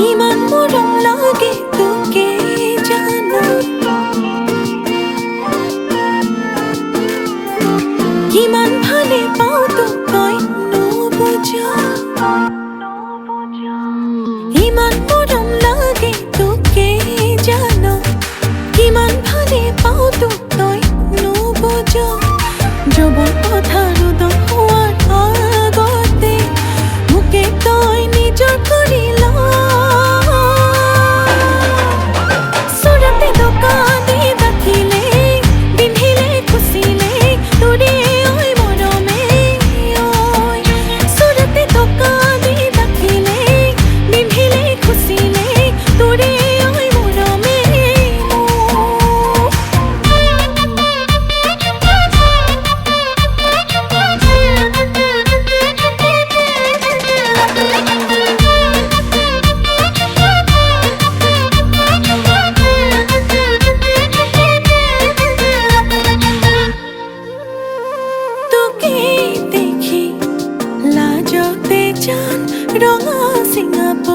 ইমান মৰম লাগে তোকে জানো কিমান ভালে পাওঁ তোক তই নুবুজা ইমান মৰম লাগে তোকে জানো কিমান ভালে পাওঁ তোক তই নুবুজা যবৰ কথাৰো হোৱাৰ আগতে মোকে তই নিজৰ কৰি ল দেখি লাজতে চান ৰঙা চিঙাপ